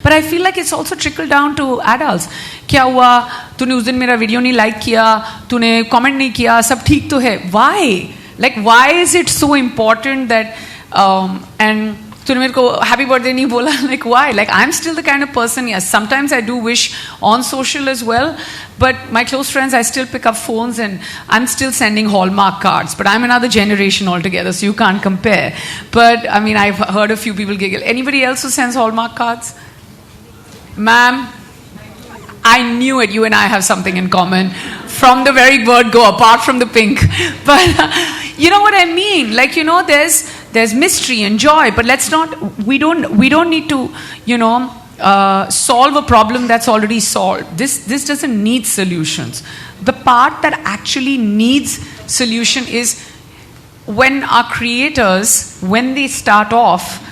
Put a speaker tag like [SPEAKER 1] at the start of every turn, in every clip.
[SPEAKER 1] But I feel like it's also trickled down to adults. क्या हुआ? तूने उस दिन मेरा वीडियो नहीं लाइक किया, तूने कमेंट नहीं किया, सब ठीक तो है. Why? Like, why is it so important that and तूने मेरे को happy birthday नहीं बोला? Like, why? Like, I'm still the kind of person, yes, sometimes I do wish on social as well, but my close friends, I still pick up phones and I'm still sending Hallmark cards, but I'm another generation altogether, so you can't compare. But, I mean, I've heard a few people giggle. Anybody else who sends Hallmark cards? Ma'am, I knew it. You and I have something in common. From the very word go, apart from the pink. But you know what I mean? Like, you know, there's mystery and joy, but we don't need to, you know, solve a problem that's already solved. This doesn't need solutions. The part that actually needs solution is when our creators, when they start off,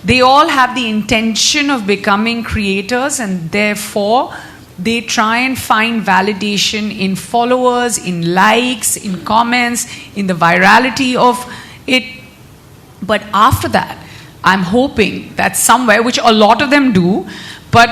[SPEAKER 1] they all have the intention of becoming creators, and therefore they try and find validation in followers, in likes, in comments, in the virality of it. But after that, I'm hoping that somewhere, which a lot of them do, but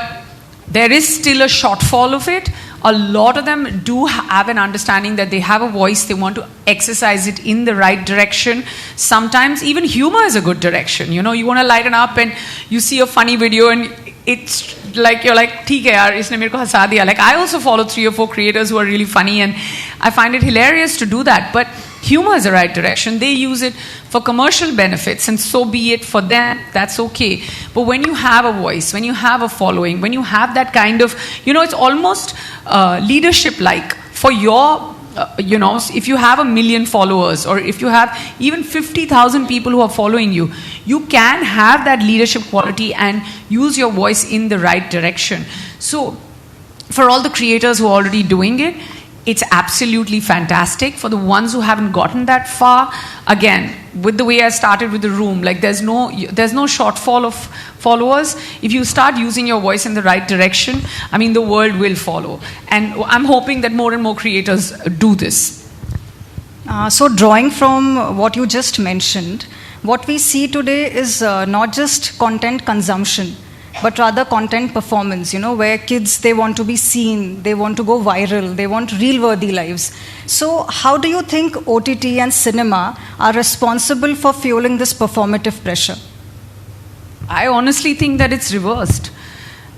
[SPEAKER 1] there is still a shortfall of it. A lot of them do have an understanding that they have a voice, they want to exercise it in the right direction. Sometimes even humor is a good direction. You know, you want to lighten up and you see a funny video and it's like, you're like, theek hai yaar, isne mere ko hasa diya. Like, I also follow 3 or 4 creators who are really funny and I find it hilarious to do that. But humor is the right direction. They use it for commercial benefits, and so be it for them. That's okay. But when you have a voice, when you have a following, when you have that kind of, you know, it's almost leadership-like for your, you know, if you have 1 million followers, or if you have even 50,000 people who are following you, you can have that leadership quality and use your voice in the right direction. So for all the creators who are already doing it, it's absolutely fantastic. For the ones who haven't gotten that far, again, with the way I started with the room, like there's no shortfall of followers. If you start using your voice in the right direction, I mean, the world will follow. And I'm hoping that more and more creators do this.
[SPEAKER 2] So drawing from what you just mentioned, what we see today is not just content consumption, but rather content performance, you know, where kids, they want to be seen, they want to go viral, they want reel-worthy lives. So how do you think OTT and cinema are responsible for fueling this performative pressure?
[SPEAKER 1] I honestly think that it's reversed.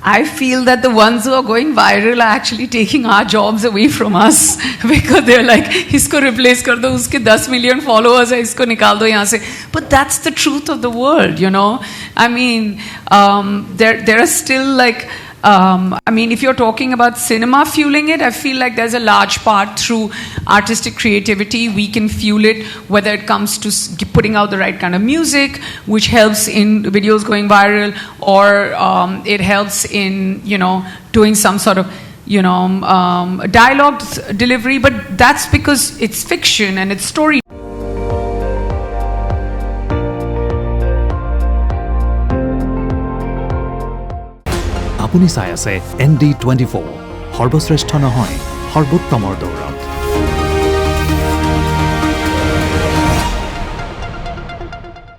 [SPEAKER 1] I feel that the ones who are going viral are actually taking our jobs away from us because they're like, isko replace kar do, uske 10 million followers hai, isko nikal do yahan se. But that's the truth of the world, you know. I mean, there are still like, I mean, if you're talking about cinema fueling it, I feel like there's a large part through artistic creativity. We can fuel it, whether it comes to putting out the right kind of music, which helps in videos going viral, or it helps in, you know, doing some sort of, you know, dialogue delivery. But that's because it's fiction and it's story.
[SPEAKER 3] আপুনি চাই আছে ND24 সৰ্বশ্ৰেষ্ঠ নহয় সৰ্বোত্তমৰ দৌৰত